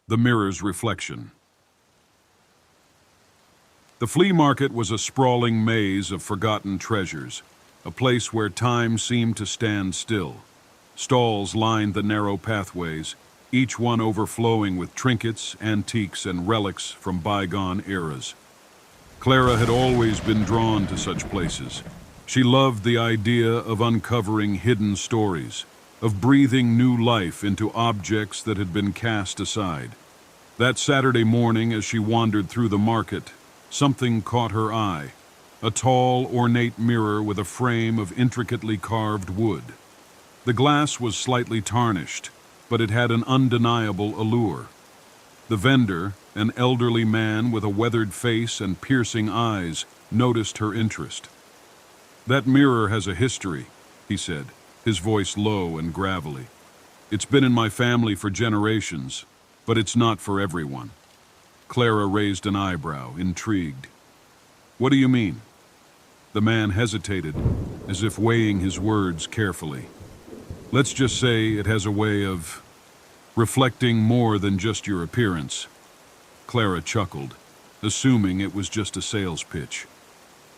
The mirror's reflection. The flea market was a sprawling maze of forgotten treasures, a place where time seemed to stand still. Stalls lined the narrow pathways, each one overflowing with trinkets, antiques, and relics from bygone eras. Clara had always been drawn to such places. She loved the idea of uncovering hidden stories, of breathing new life into objects that had been cast aside. That Saturday morning, as she wandered through the market, something caught her eye: a tall, ornate mirror with a frame of intricately carved wood. The glass was slightly tarnished, but it had an undeniable allure. The vendor, an elderly man with a weathered face and piercing eyes, noticed her interest. "That mirror has a history," he said, his voice low and gravelly. "It's been in my family for generations, but it's not for everyone." Clara raised an eyebrow, intrigued. "What do you mean?" The man hesitated, as if weighing his words carefully. "Let's just say it has a way of reflecting more than just your appearance." Clara chuckled, assuming it was just a sales pitch.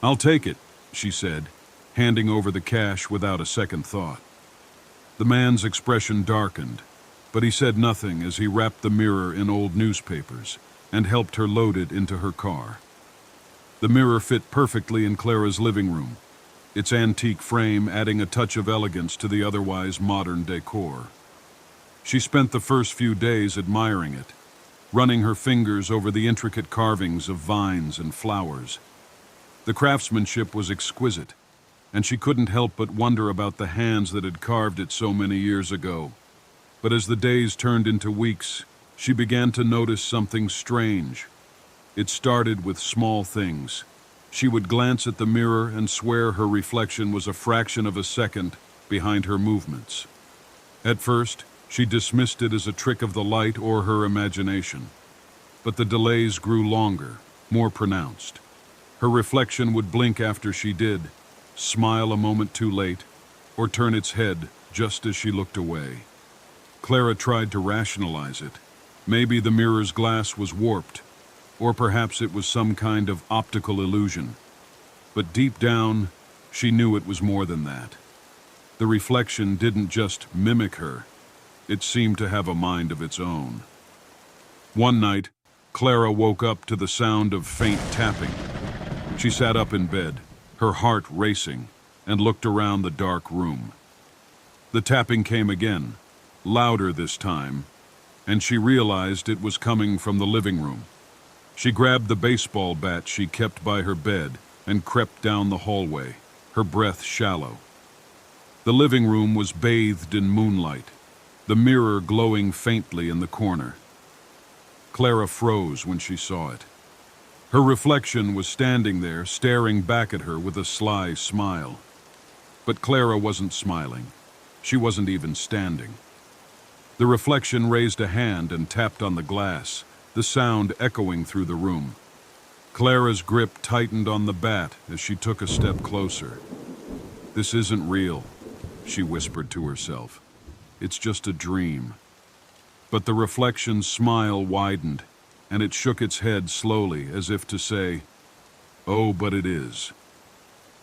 "I'll take it," she said, handing over the cash without a second thought. The man's expression darkened, but he said nothing as he wrapped the mirror in old newspapers and helped her load it into her car. The mirror fit perfectly in Clara's living room, its antique frame adding a touch of elegance to the otherwise modern decor. She spent the first few days admiring it, running her fingers over the intricate carvings of vines and flowers. The craftsmanship was exquisite, and she couldn't help but wonder about the hands that had carved it so many years ago. But as the days turned into weeks, she began to notice something strange. It started with small things. She would glance at the mirror and swear her reflection was a fraction of a second behind her movements. At first, she dismissed it as a trick of the light or her imagination. But the delays grew longer, more pronounced. Her reflection would blink after she did, smile a moment too late, or turn its head just as she looked away. Clara tried to rationalize it. Maybe the mirror's glass was warped, or perhaps it was some kind of optical illusion. But deep down, she knew it was more than that. The reflection didn't just mimic her. It seemed to have a mind of its own. One night, Clara woke up to the sound of faint tapping. She sat up in bed, her heart racing, and looked around the dark room. The tapping came again, louder this time, and she realized it was coming from the living room. She grabbed the baseball bat she kept by her bed and crept down the hallway, her breath shallow. The living room was bathed in moonlight, the mirror glowing faintly in the corner. Clara froze when she saw it. Her reflection was standing there, staring back at her with a sly smile. But Clara wasn't smiling. She wasn't even standing. The reflection raised a hand and tapped on the glass, the sound echoing through the room. Clara's grip tightened on the bat as she took a step closer. "This isn't real," she whispered to herself. "It's just a dream." But the reflection's smile widened, and it shook its head slowly as if to say, "Oh, but it is."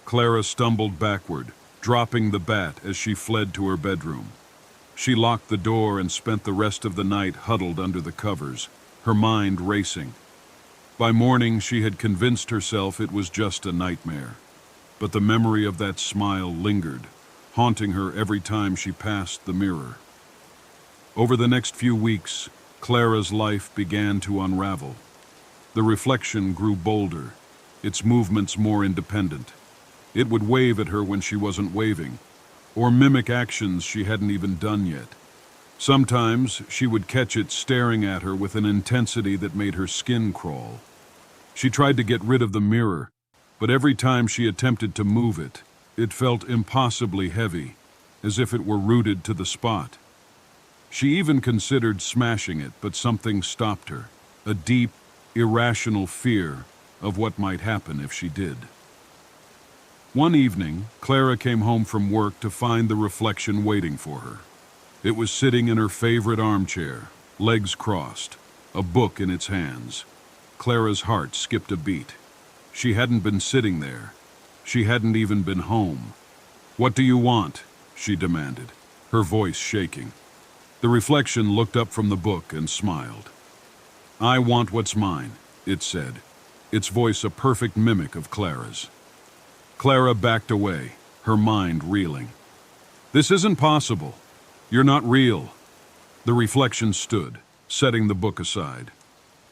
Clara stumbled backward, dropping the bat as she fled to her bedroom. She locked the door and spent the rest of the night huddled under the covers, her mind racing. By morning, she had convinced herself it was just a nightmare. But the memory of that smile lingered, haunting her every time she passed the mirror. Over the next few weeks, Clara's life began to unravel. The reflection grew bolder, its movements more independent. It would wave at her when she wasn't waving, or mimic actions she hadn't even done yet. Sometimes she would catch it staring at her with an intensity that made her skin crawl. She tried to get rid of the mirror, but every time she attempted to move it, it felt impossibly heavy, as if it were rooted to the spot. She even considered smashing it, but something stopped her, a deep, irrational fear of what might happen if she did. One evening, Clara came home from work to find the reflection waiting for her. It was sitting in her favorite armchair, legs crossed, a book in its hands. Clara's heart skipped a beat. She hadn't been sitting there. She hadn't even been home. "What do you want?" she demanded, her voice shaking. The reflection looked up from the book and smiled. "I want what's mine," it said, its voice a perfect mimic of Clara's. Clara backed away, her mind reeling. "This isn't possible. You're not real." The reflection stood, setting the book aside.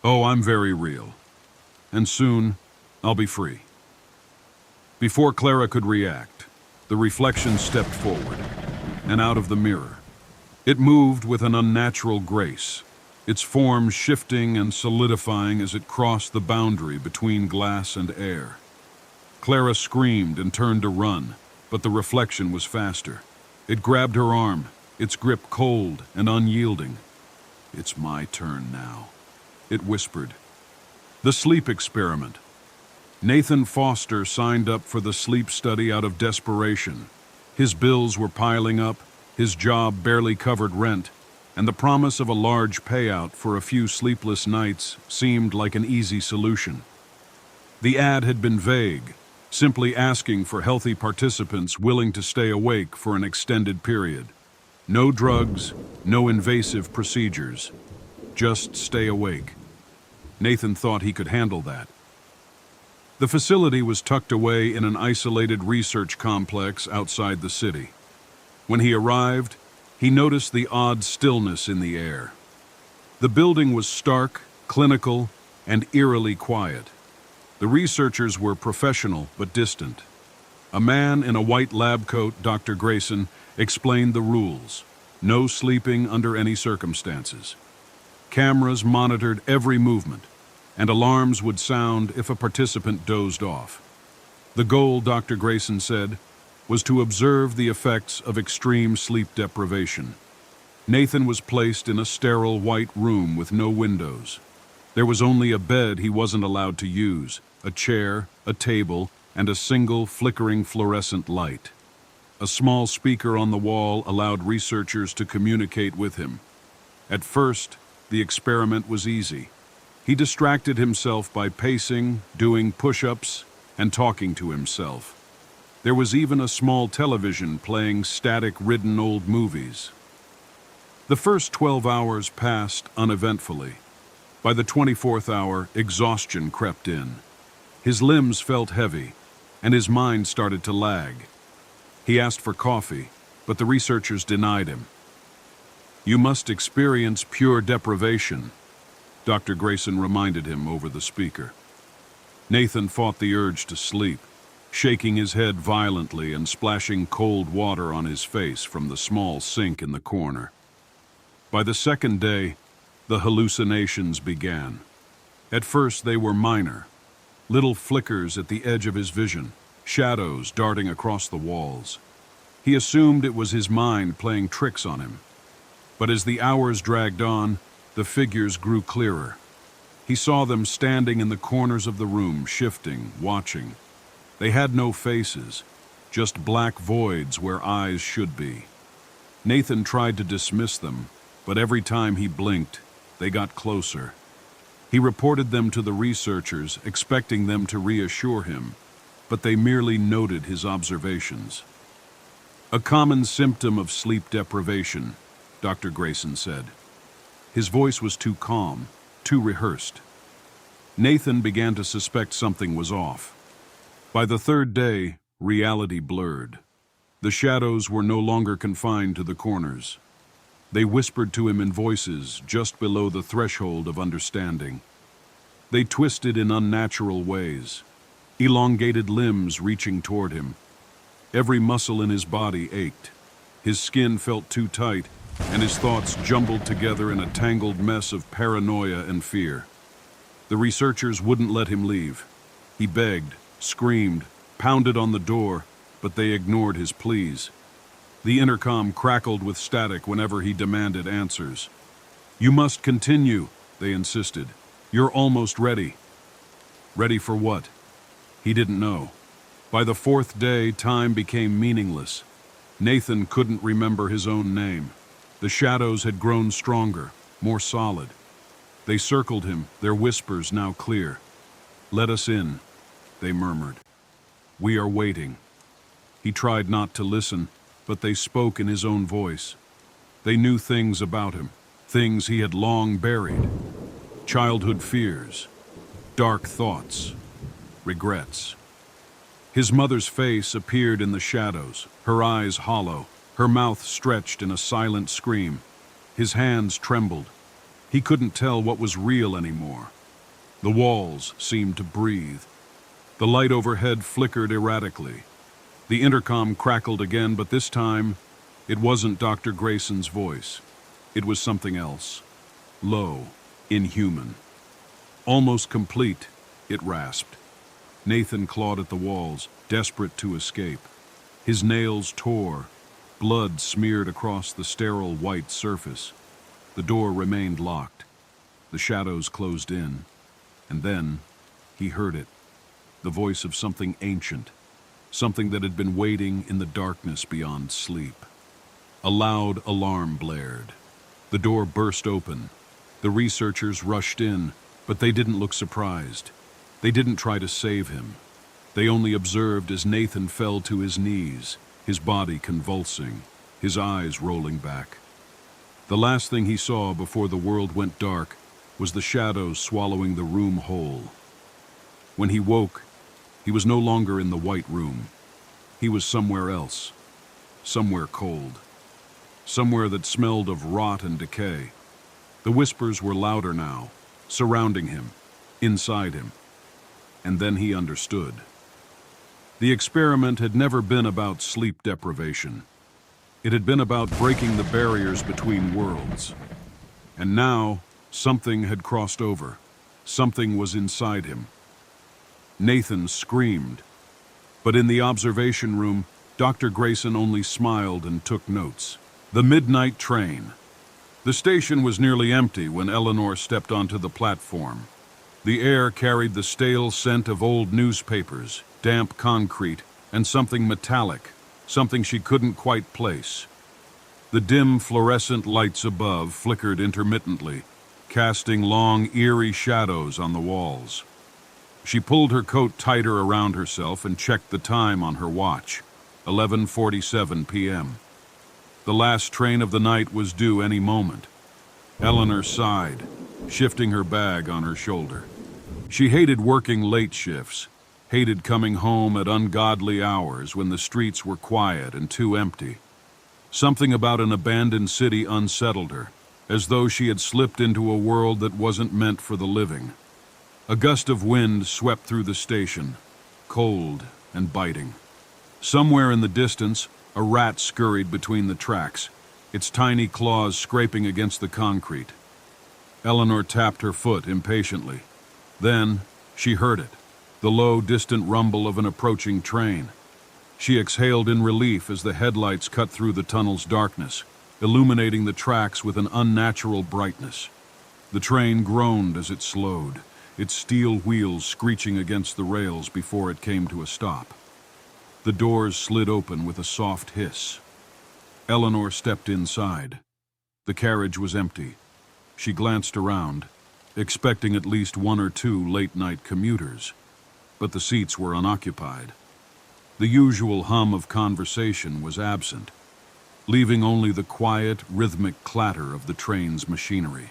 "Oh, I'm very real. And soon, I'll be free." Before Clara could react, the reflection stepped forward and out of the mirror. It moved with an unnatural grace, its form shifting and solidifying as it crossed the boundary between glass and air. Clara screamed and turned to run, but the reflection was faster. It grabbed her arm, its grip cold and unyielding. "It's my turn now," it whispered. The sleep experiment. Nathan Foster signed up for the sleep study out of desperation. His bills were piling up, his job barely covered rent, and the promise of a large payout for a few sleepless nights seemed like an easy solution. The ad had been vague, simply asking for healthy participants willing to stay awake for an extended period. No drugs, no invasive procedures. Just stay awake. Nathan thought he could handle that. The facility was tucked away in an isolated research complex outside the city. When he arrived, he noticed the odd stillness in the air. The building was stark, clinical, and eerily quiet. The researchers were professional but distant. A man in a white lab coat, Dr. Grayson, explained the rules. No sleeping under any circumstances. Cameras monitored every movement, and alarms would sound if a participant dozed off. The goal, Dr. Grayson said, was to observe the effects of extreme sleep deprivation. Nathan was placed in a sterile white room with no windows. There was only a bed he wasn't allowed to use, a chair, a table, and a single flickering fluorescent light. A small speaker on the wall allowed researchers to communicate with him. At first, the experiment was easy. He distracted himself by pacing, doing push-ups, and talking to himself. There was even a small television playing static-ridden old movies. The first 12 hours passed uneventfully. By the 24th hour, exhaustion crept in. His limbs felt heavy, and his mind started to lag. He asked for coffee, but the researchers denied him. "You must experience pure deprivation," Dr. Grayson reminded him over the speaker. Nathan fought the urge to sleep, shaking his head violently and splashing cold water on his face from the small sink in the corner. By the second day, the hallucinations began. At first they were minor, little flickers at the edge of his vision, shadows darting across the walls. He assumed it was his mind playing tricks on him. But as the hours dragged on, the figures grew clearer. He saw them standing in the corners of the room, shifting, watching. They had no faces, just black voids where eyes should be. Nathan tried to dismiss them, but every time he blinked, they got closer. He reported them to the researchers, expecting them to reassure him, but they merely noted his observations. "A common symptom of sleep deprivation," Dr. Grayson said. His voice was too calm, too rehearsed. Nathan began to suspect something was off. By the third day, reality blurred. The shadows were no longer confined to the corners. They whispered to him in voices just below the threshold of understanding. They twisted in unnatural ways, elongated limbs reaching toward him. Every muscle in his body ached. His skin felt too tight, and his thoughts jumbled together in a tangled mess of paranoia and fear. The researchers wouldn't let him leave. He begged, screamed, pounded on the door, but they ignored his pleas. The intercom crackled with static whenever he demanded answers. "You must continue," they insisted. "You're almost ready." Ready for what? He didn't know. By the fourth day, time became meaningless. Nathan couldn't remember his own name. The shadows had grown stronger, more solid. They circled him, their whispers now clear. "Let us in," they murmured. "We are waiting." He tried not to listen, but they spoke in his own voice. They knew things about him, things he had long buried. Childhood fears, dark thoughts, regrets. His mother's face appeared in the shadows, her eyes hollow, her mouth stretched in a silent scream. His hands trembled. He couldn't tell what was real anymore. The walls seemed to breathe. The light overhead flickered erratically. The intercom crackled again, but this time, it wasn't Dr. Grayson's voice. It was something else. Low, inhuman. Almost complete, it rasped. Nathan clawed at the walls, desperate to escape. His nails tore. Blood smeared across the sterile white surface. The door remained locked. The shadows closed in. And then, he heard it. The voice of something ancient. Something that had been waiting in the darkness beyond sleep. A loud alarm blared. The door burst open. The researchers rushed in, but they didn't look surprised. They didn't try to save him. They only observed as Nathan fell to his knees, his body convulsing, his eyes rolling back. The last thing he saw before the world went dark was the shadows swallowing the room whole. When he woke, he was no longer in the white room. He was somewhere else, somewhere cold, somewhere that smelled of rot and decay. The whispers were louder now, surrounding him, inside him. And then he understood. The experiment had never been about sleep deprivation. It had been about breaking the barriers between worlds. And now, something had crossed over. Something was inside him. Nathan screamed. But in the observation room, Dr. Grayson only smiled and took notes. The midnight train. The station was nearly empty when Eleanor stepped onto the platform. The air carried the stale scent of old newspapers, damp concrete, and something metallic, something she couldn't quite place. The dim fluorescent lights above flickered intermittently, casting long, eerie shadows on the walls. She pulled her coat tighter around herself and checked the time on her watch, 11:47 p.m. The last train of the night was due any moment. Eleanor sighed, shifting her bag on her shoulder. She hated working late shifts, hated coming home at ungodly hours when the streets were quiet and too empty. Something about an abandoned city unsettled her, as though she had slipped into a world that wasn't meant for the living. A gust of wind swept through the station, cold and biting. Somewhere in the distance, a rat scurried between the tracks, its tiny claws scraping against the concrete. Eleanor tapped her foot impatiently. Then, she heard it, the low, distant rumble of an approaching train. She exhaled in relief as the headlights cut through the tunnel's darkness, illuminating the tracks with an unnatural brightness. The train groaned as it slowed, its steel wheels screeching against the rails before it came to a stop. The doors slid open with a soft hiss. Eleanor stepped inside. The carriage was empty. She glanced around, expecting at least one or two late-night commuters, but the seats were unoccupied. The usual hum of conversation was absent, leaving only the quiet, rhythmic clatter of the train's machinery.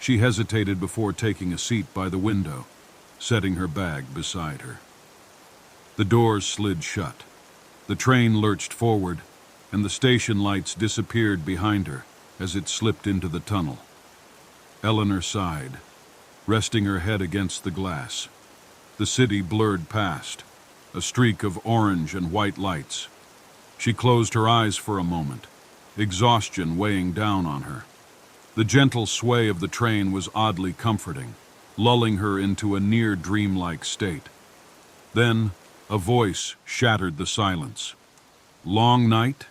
She hesitated before taking a seat by the window, setting her bag beside her. The doors slid shut. The train lurched forward, and the station lights disappeared behind her as it slipped into the tunnel. Eleanor sighed, resting her head against the glass. The city blurred past, a streak of orange and white lights. She closed her eyes for a moment, exhaustion weighing down on her. The gentle sway of the train was oddly comforting, lulling her into a near dreamlike state. Then, a voice shattered the silence. "Long night?"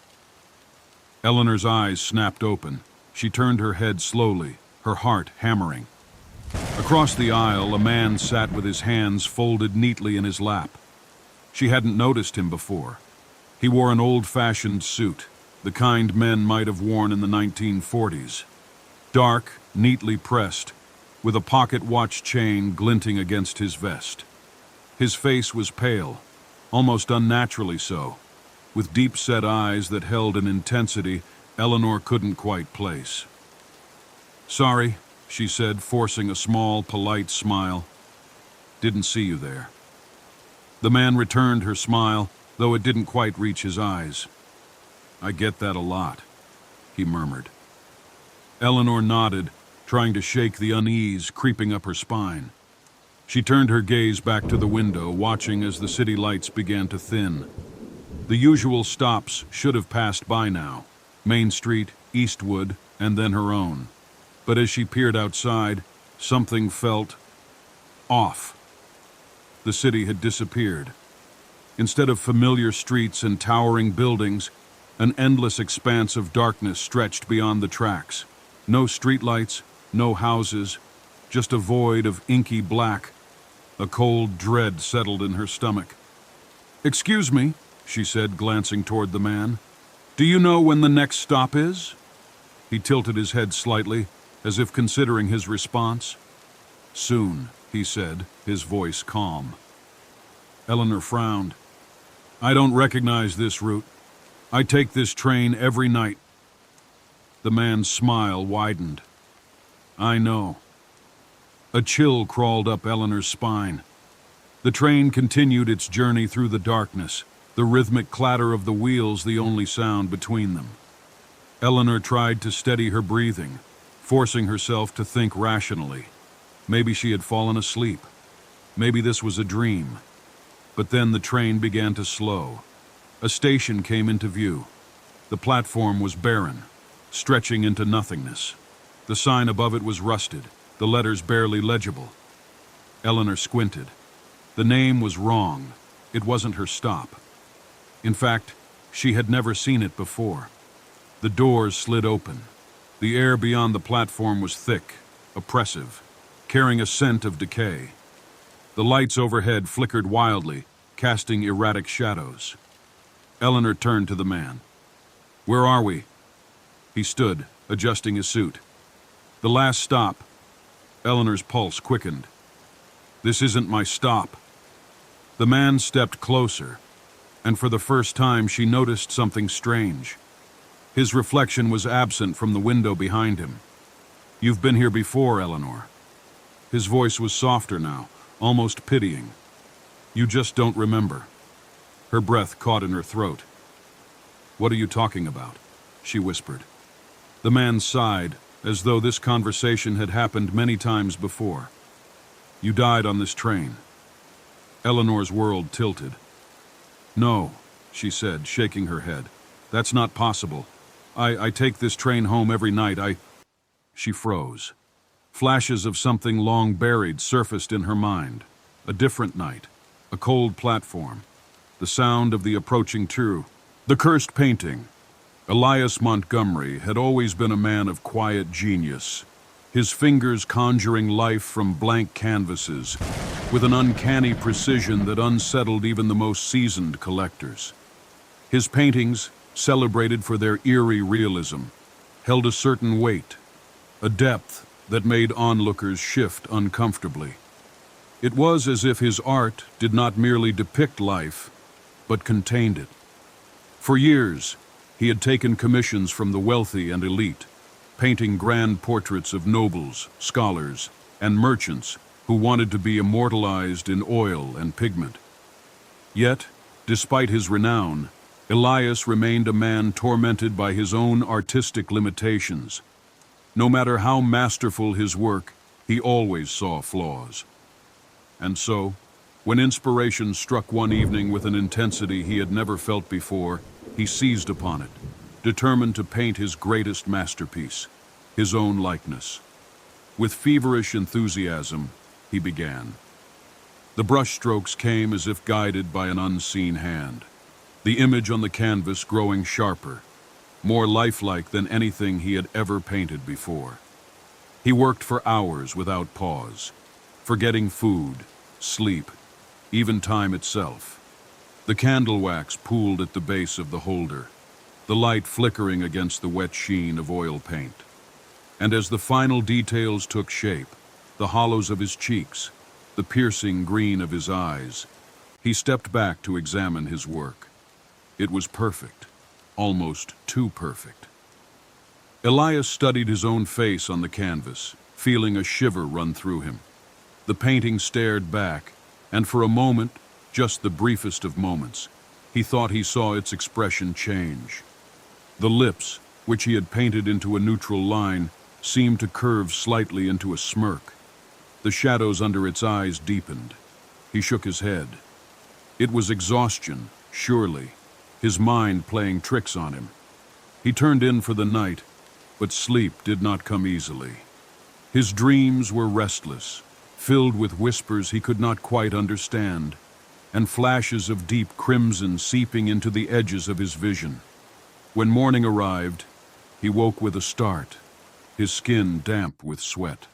Eleanor's eyes snapped open. She turned her head slowly, her heart hammering. Across the aisle, a man sat with his hands folded neatly in his lap. She hadn't noticed him before. He wore an old-fashioned suit, the kind men might have worn in the 1940s. Dark, neatly pressed, with a pocket watch chain glinting against his vest. His face was pale, almost unnaturally so, with deep-set eyes that held an intensity Eleanor couldn't quite place. "Sorry," she said, forcing a small, polite smile. "Didn't see you there." The man returned her smile, though it didn't quite reach his eyes. "I get that a lot," he murmured. Eleanor nodded, trying to shake the unease creeping up her spine. She turned her gaze back to the window, watching as the city lights began to thin. The usual stops should have passed by now: Main Street, Eastwood, and then her own. But as she peered outside, something felt off. The city had disappeared. Instead of familiar streets and towering buildings, an endless expanse of darkness stretched beyond the tracks. No streetlights, no houses, just a void of inky black. A cold dread settled in her stomach. "Excuse me," she said, glancing toward the man. "Do you know when the next stop is?" He tilted his head slightly, as if considering his response. "Soon," he said, his voice calm. Eleanor frowned. "I don't recognize this route. I take this train every night." The man's smile widened. "I know." A chill crawled up Eleanor's spine. The train continued its journey through the darkness, the rhythmic clatter of the wheels the only sound between them. Eleanor tried to steady her breathing, forcing herself to think rationally. Maybe she had fallen asleep. Maybe this was a dream. But then the train began to slow. A station came into view. The platform was barren, stretching into nothingness. The sign above it was rusted, the letters barely legible. Eleanor squinted. The name was wrong. It wasn't her stop. In fact, she had never seen it before. The doors slid open. The air beyond the platform was thick, oppressive, carrying a scent of decay. The lights overhead flickered wildly, casting erratic shadows. Eleanor turned to the man. "Where are we?" He stood, adjusting his suit. "The last stop." Eleanor's pulse quickened. "This isn't my stop." The man stepped closer, and for the first time she noticed something strange. His reflection was absent from the window behind him. "You've been here before, Eleanor." His voice was softer now, almost pitying. "You just don't remember." Her breath caught in her throat. "What are you talking about?" she whispered. The man sighed, as though this conversation had happened many times before. "You died on this train." Eleanor's world tilted. "No," she said, shaking her head. "That's not possible. I take this train home every night. She froze. Flashes of something long buried surfaced in her mind. A different night, a cold platform, the sound of the approaching tour. The cursed painting. Elias Montgomery had always been a man of quiet genius, his fingers conjuring life from blank canvases with an uncanny precision that unsettled even the most seasoned collectors. His paintings, celebrated for their eerie realism, held a certain weight, a depth that made onlookers shift uncomfortably. It was as if his art did not merely depict life, but contained it. For years, he had taken commissions from the wealthy and elite, painting grand portraits of nobles, scholars, and merchants who wanted to be immortalized in oil and pigment. Yet, despite his renown, Elias remained a man tormented by his own artistic limitations. No matter how masterful his work, he always saw flaws. And so, when inspiration struck one evening with an intensity he had never felt before, he seized upon it, determined to paint his greatest masterpiece, his own likeness. With feverish enthusiasm, he began. The brushstrokes came as if guided by an unseen hand, the image on the canvas growing sharper, more lifelike than anything he had ever painted before. He worked for hours without pause, forgetting food, sleep, even time itself. The candle wax pooled at the base of the holder, the light flickering against the wet sheen of oil paint. And as the final details took shape, the hollows of his cheeks, the piercing green of his eyes. He stepped back to examine his work. It was perfect, almost too perfect. Elias studied his own face on the canvas, feeling a shiver run through him. The painting stared back, and for a moment, just the briefest of moments, he thought he saw its expression change. The lips, which he had painted into a neutral line, seemed to curve slightly into a smirk. The shadows under its eyes deepened. He shook his head. It was exhaustion, surely, his mind playing tricks on him. He turned in for the night, but sleep did not come easily. His dreams were restless, filled with whispers he could not quite understand, and flashes of deep crimson seeping into the edges of his vision. When morning arrived, he woke with a start, his skin damp with sweat.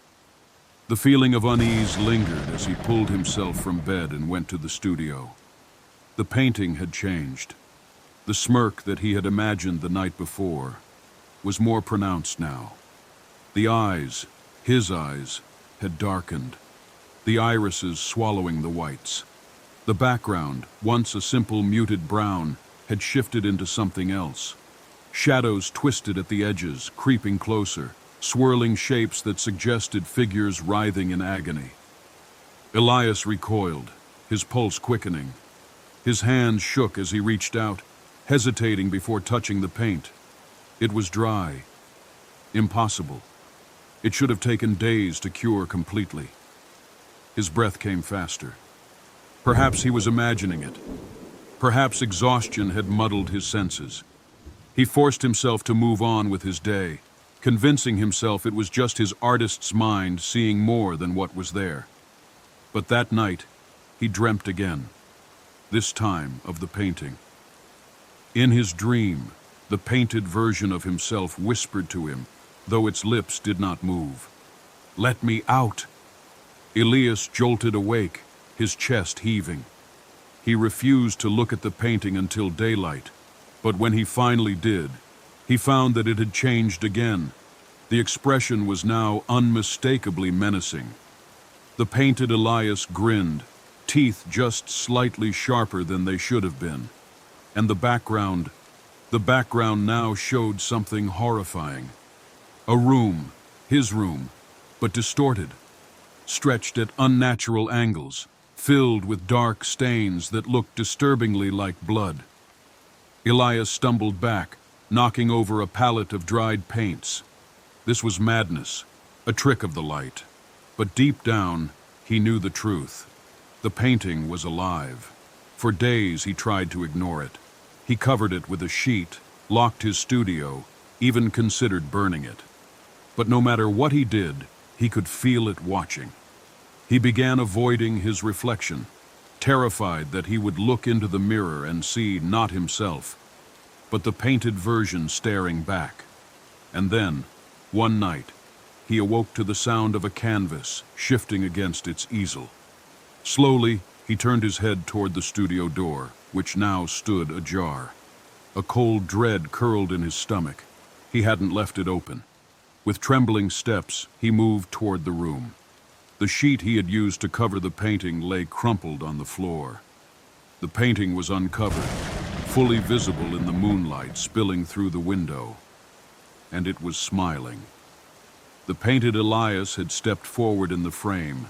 The feeling of unease lingered as he pulled himself from bed and went to the studio. The painting had changed. The smirk that he had imagined the night before was more pronounced now. The eyes, his eyes, had darkened, the irises swallowing the whites. The background, once a simple muted brown, had shifted into something else. Shadows twisted at the edges, creeping closer, swirling shapes that suggested figures writhing in agony. Elias recoiled, his pulse quickening. His hand shook as he reached out, hesitating before touching the paint. It was dry. Impossible. It should have taken days to cure completely. His breath came faster. Perhaps he was imagining it. Perhaps exhaustion had muddled his senses. He forced himself to move on with his day, convincing himself it was just his artist's mind seeing more than what was there. But that night, he dreamt again, this time of the painting. In his dream, the painted version of himself whispered to him, though its lips did not move. "Let me out!" Elias jolted awake, his chest heaving. He refused to look at the painting until daylight, but when he finally did, he found that it had changed again. The expression was now unmistakably menacing. The painted Elias grinned, teeth just slightly sharper than they should have been. And the background now showed something horrifying. A room, his room, but distorted, stretched at unnatural angles, filled with dark stains that looked disturbingly like blood. Elias stumbled back, knocking over a pallet of dried paints. This was madness, a trick of the light. But deep down, he knew the truth. The painting was alive. For days he tried to ignore it. He covered it with a sheet, locked his studio, even considered burning it. But no matter what he did, he could feel it watching. He began avoiding his reflection, terrified that he would look into the mirror and see not himself, but the painted version staring back. And then, one night, he awoke to the sound of a canvas shifting against its easel. Slowly, he turned his head toward the studio door, which now stood ajar. A cold dread curled in his stomach. He hadn't left it open. With trembling steps, he moved toward the room. The sheet he had used to cover the painting lay crumpled on the floor. The painting was uncovered, fully visible in the moonlight spilling through the window. And it was smiling. The painted Elias had stepped forward in the frame,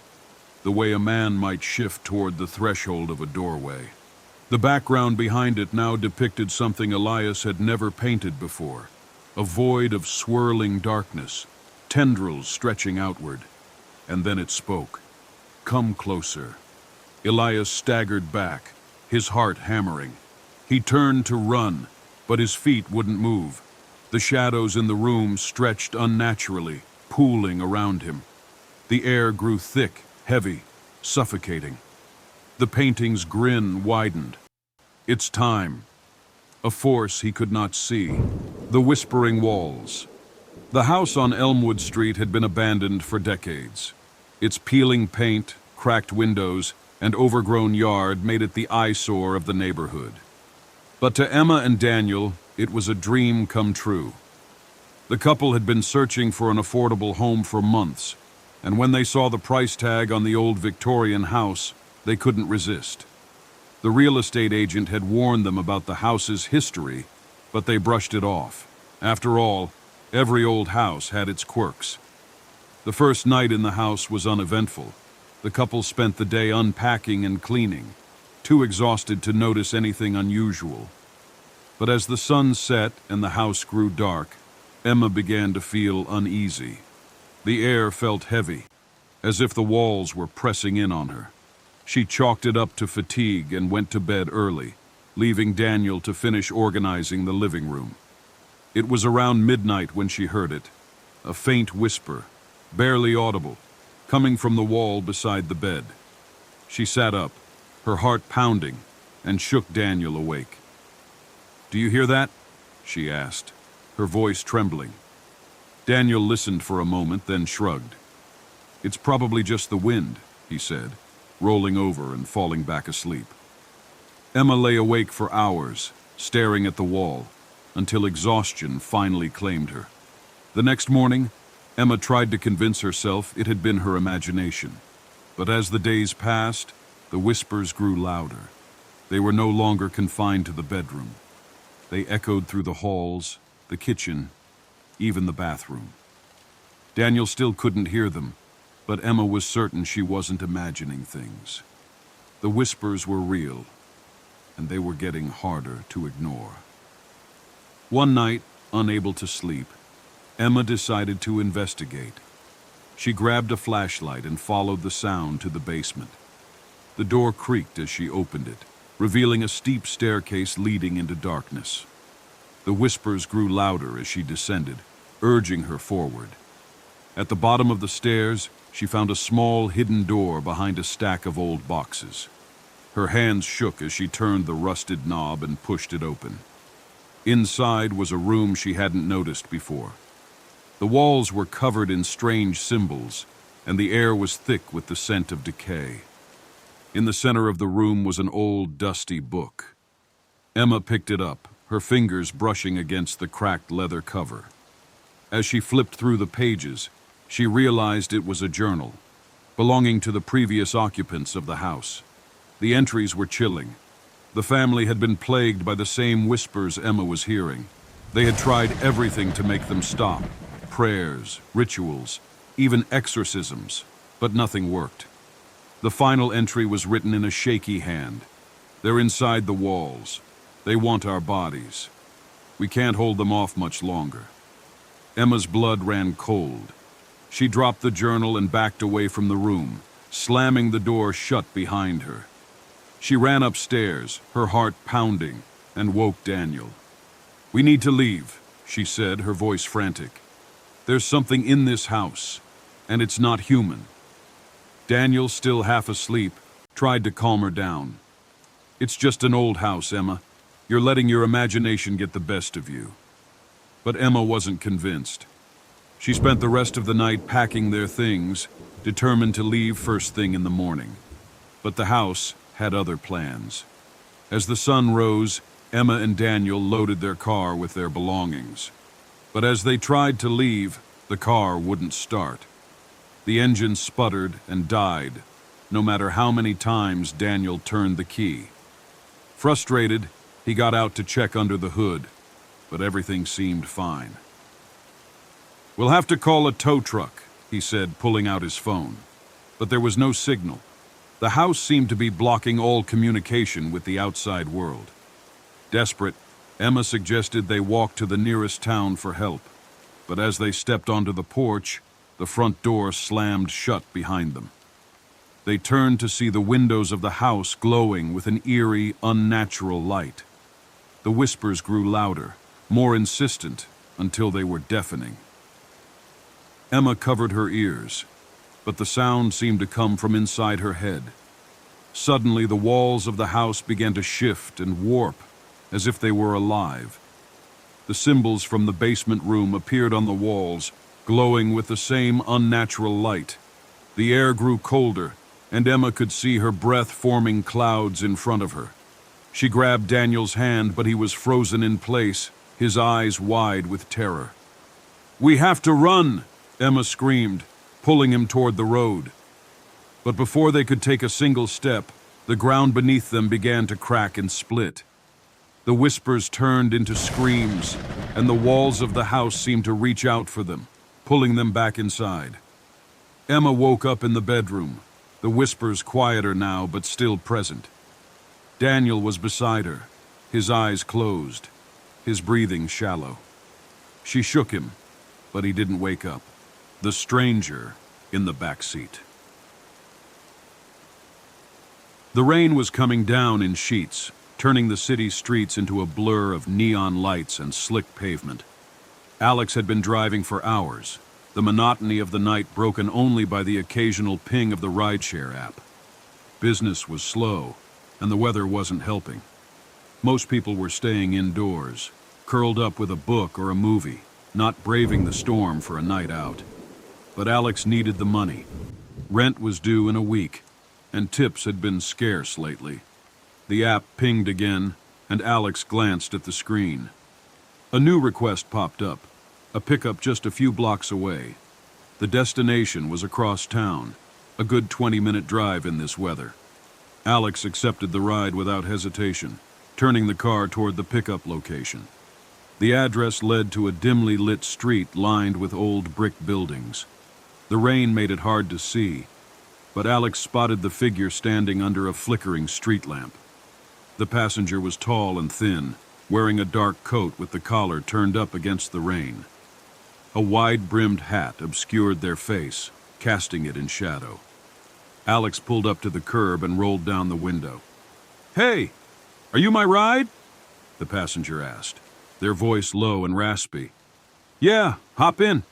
the way a man might shift toward the threshold of a doorway. The background behind it now depicted something Elias had never painted before, a void of swirling darkness, tendrils stretching outward. And then it spoke. "Come closer." Elias staggered back, his heart hammering. He turned to run, but his feet wouldn't move. The shadows in the room stretched unnaturally, pooling around him. The air grew thick, heavy, suffocating. The painting's grin widened. It's time. A force he could not see. The whispering walls. The house on Elmwood Street had been abandoned for decades. Its peeling paint, cracked windows, and overgrown yard made it the eyesore of the neighborhood. But to Emma and Daniel, it was a dream come true. The couple had been searching for an affordable home for months. And when they saw the price tag on the old Victorian house, they couldn't resist. The real estate agent had warned them about the house's history, but they brushed it off. After all, every old house had its quirks. The first night in the house was uneventful. The couple spent the day unpacking and cleaning, too exhausted to notice anything unusual. But as the sun set and the house grew dark, Emma began to feel uneasy. The air felt heavy, as if the walls were pressing in on her. She chalked it up to fatigue and went to bed early, leaving Daniel to finish organizing the living room. It was around midnight when she heard it, a faint whisper, barely audible, coming from the wall beside the bed. She sat up, her heart pounding, and shook Daniel awake. "Do you hear that?" she asked, her voice trembling. Daniel listened for a moment, then shrugged. "It's probably just the wind," he said, rolling over and falling back asleep. Emma lay awake for hours, staring at the wall, until exhaustion finally claimed her. The next morning, Emma tried to convince herself it had been her imagination. But as the days passed, the whispers grew louder. They were no longer confined to the bedroom. They echoed through the halls, the kitchen, even the bathroom. Daniel still couldn't hear them, but Emma was certain she wasn't imagining things. The whispers were real, and they were getting harder to ignore. One night, unable to sleep, Emma decided to investigate. She grabbed a flashlight and followed the sound to the basement. The door creaked as she opened it, revealing a steep staircase leading into darkness. The whispers grew louder as she descended, urging her forward. At the bottom of the stairs, she found a small hidden door behind a stack of old boxes. Her hands shook as she turned the rusted knob and pushed it open. Inside was a room she hadn't noticed before. The walls were covered in strange symbols, and the air was thick with the scent of decay. In the center of the room was an old, dusty book. Emma picked it up, her fingers brushing against the cracked leather cover. As she flipped through the pages, she realized it was a journal, belonging to the previous occupants of the house. The entries were chilling. The family had been plagued by the same whispers Emma was hearing. They had tried everything to make them stop. Prayers, rituals, even exorcisms, but nothing worked. The final entry was written in a shaky hand. "They're inside the walls. They want our bodies. We can't hold them off much longer." Emma's blood ran cold. She dropped the journal and backed away from the room, slamming the door shut behind her. She ran upstairs, her heart pounding, and woke Daniel. "We need to leave," she said, her voice frantic. "There's something in this house, and it's not human." Daniel, still half asleep, tried to calm her down. "It's just an old house, Emma. You're letting your imagination get the best of you." But Emma wasn't convinced. She spent the rest of the night packing their things, determined to leave first thing in the morning. But the house had other plans. As the sun rose, Emma and Daniel loaded their car with their belongings. But as they tried to leave, the car wouldn't start. The engine sputtered and died, no matter how many times Daniel turned the key. Frustrated, he got out to check under the hood, but everything seemed fine. "We'll have to call a tow truck," he said, pulling out his phone. But there was no signal. The house seemed to be blocking all communication with the outside world. Desperate, Emma suggested they walk to the nearest town for help. But as they stepped onto the porch, the front door slammed shut behind them. They turned to see the windows of the house glowing with an eerie, unnatural light. The whispers grew louder, more insistent, until they were deafening. Emma covered her ears, but the sound seemed to come from inside her head. Suddenly, the walls of the house began to shift and warp, as if they were alive. The symbols from the basement room appeared on the walls, glowing with the same unnatural light. The air grew colder, and Emma could see her breath forming clouds in front of her. She grabbed Daniel's hand, but he was frozen in place, his eyes wide with terror. "We have to run!" Emma screamed. pulling him toward the road. But before they could take a single step, the ground beneath them began to crack and split. The whispers turned into screams, and the walls of the house seemed to reach out for them, pulling them back inside. Emma woke up in the bedroom, the whispers quieter now but still present. Daniel was beside her, his eyes closed, his breathing shallow. She shook him, but he didn't wake up. The stranger in the back seat. The rain was coming down in sheets, turning the city streets into a blur of neon lights and slick pavement. Alex had been driving for hours, the monotony of the night broken only by the occasional ping of the rideshare app. Business was slow, and the weather wasn't helping. Most people were staying indoors, curled up with a book or a movie, not braving the storm for a night out. But Alex needed the money. Rent was due in a week, and tips had been scarce lately. The app pinged again, and Alex glanced at the screen. A new request popped up, a pickup just a few blocks away. The destination was across town, a good 20-minute drive in this weather. Alex accepted the ride without hesitation, turning the car toward the pickup location. The address led to a dimly lit street lined with old brick buildings. The rain made it hard to see, but Alex spotted the figure standing under a flickering street lamp. The passenger was tall and thin, wearing a dark coat with the collar turned up against the rain. A wide-brimmed hat obscured their face, casting it in shadow. Alex pulled up to the curb and rolled down the window. "Hey, are you my ride?" the passenger asked, their voice low and raspy. "Yeah, hop in,"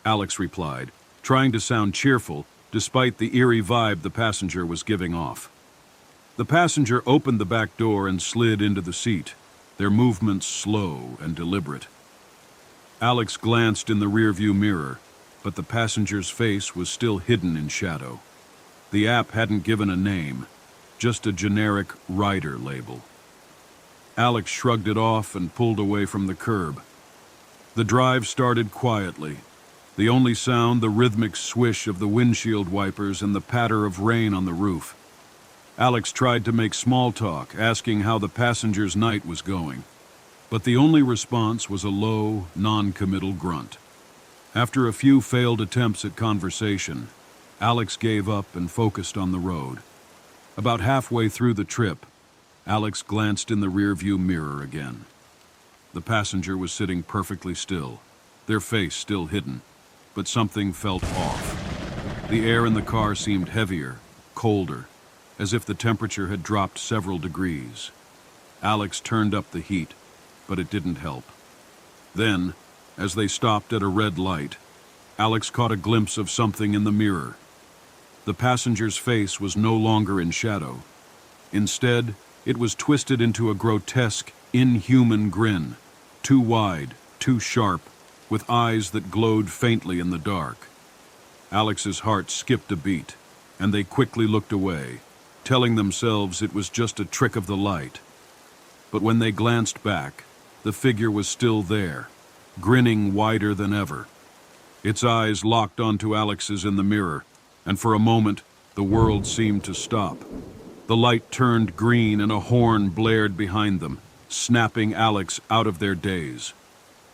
Alex replied, trying to sound cheerful despite the eerie vibe the passenger was giving off. The passenger opened the back door and slid into the seat, their movements slow and deliberate. Alex glanced in the rearview mirror, but the passenger's face was still hidden in shadow. The app hadn't given a name, just a generic rider label. Alex shrugged it off and pulled away from the curb. The drive started quietly, the only sound the rhythmic swish of the windshield wipers and the patter of rain on the roof. Alex tried to make small talk, asking how the passenger's night was going, but the only response was a low, non-committal grunt. After a few failed attempts at conversation, Alex gave up and focused on the road. About halfway through the trip, Alex glanced in the rearview mirror again. The passenger was sitting perfectly still, their face still hidden, but something felt off. The air in the car seemed heavier, colder, as if the temperature had dropped several degrees. Alex turned up the heat, but it didn't help. Then, as they stopped at a red light, Alex caught a glimpse of something in the mirror. The passenger's face was no longer in shadow. Instead, it was twisted into a grotesque, inhuman grin, too wide, too sharp, with eyes that glowed faintly in the dark. Alex's heart skipped a beat, and they quickly looked away, telling themselves it was just a trick of the light. But when they glanced back, the figure was still there, grinning wider than ever. Its eyes locked onto Alex's in the mirror, and for a moment, the world seemed to stop. The light turned green and a horn blared behind them, snapping Alex out of their daze.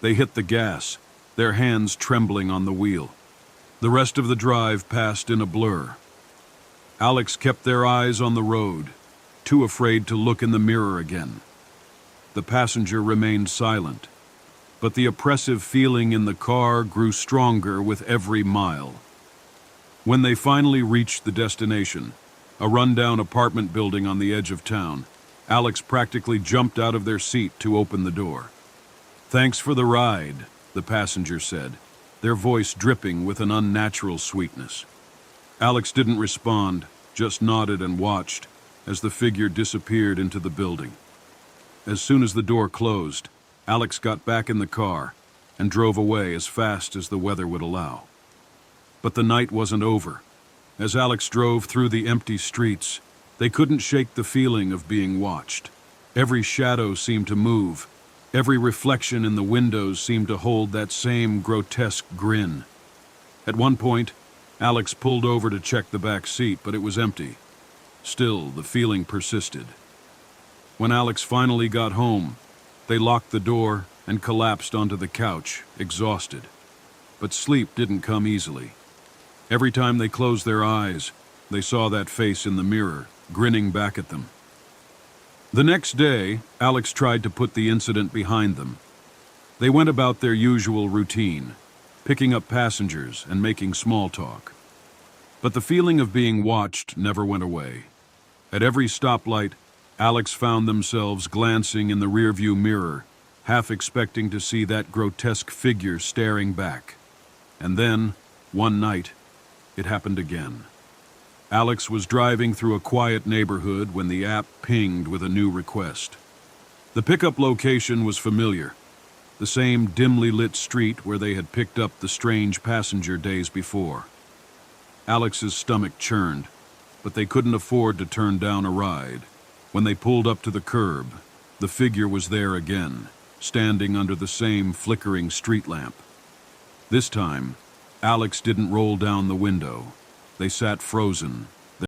They hit the gas, their hands trembling on the wheel. The rest of the drive passed in a blur. Alex kept their eyes on the road, too afraid to look in the mirror again. The passenger remained silent, but the oppressive feeling in the car grew stronger with every mile. When they finally reached the destination, a rundown apartment building on the edge of town, Alex practically jumped out of their seat to open the door. "Thanks for the ride," the passenger said, their voice dripping with an unnatural sweetness. Alex didn't respond, just nodded and watched as the figure disappeared into the building. As soon as the door closed, Alex got back in the car and drove away as fast as the weather would allow. But the night wasn't over. As Alex drove through the empty streets, they couldn't shake the feeling of being watched. Every shadow seemed to move. Every reflection in the windows seemed to hold that same grotesque grin. At one point, Alex pulled over to check the back seat, but it was empty. Still, the feeling persisted. When Alex finally got home, they locked the door and collapsed onto the couch, exhausted. But sleep didn't come easily. Every time they closed their eyes, they saw that face in the mirror, grinning back at them. The next day, Alex tried to put the incident behind them. They went about their usual routine, picking up passengers and making small talk. But the feeling of being watched never went away. At every stoplight, Alex found themselves glancing in the rearview mirror, half expecting to see that grotesque figure staring back. And then, one night, it happened again. Alex was driving through a quiet neighborhood when the app pinged with a new request. The pickup location was familiar, the same dimly lit street where they had picked up the strange passenger days before. Alex's stomach churned, but they couldn't afford to turn down a ride. When they pulled up to the curb, the figure was there again, standing under the same flickering street lamp. This time, Alex didn't roll down the window. They sat frozen,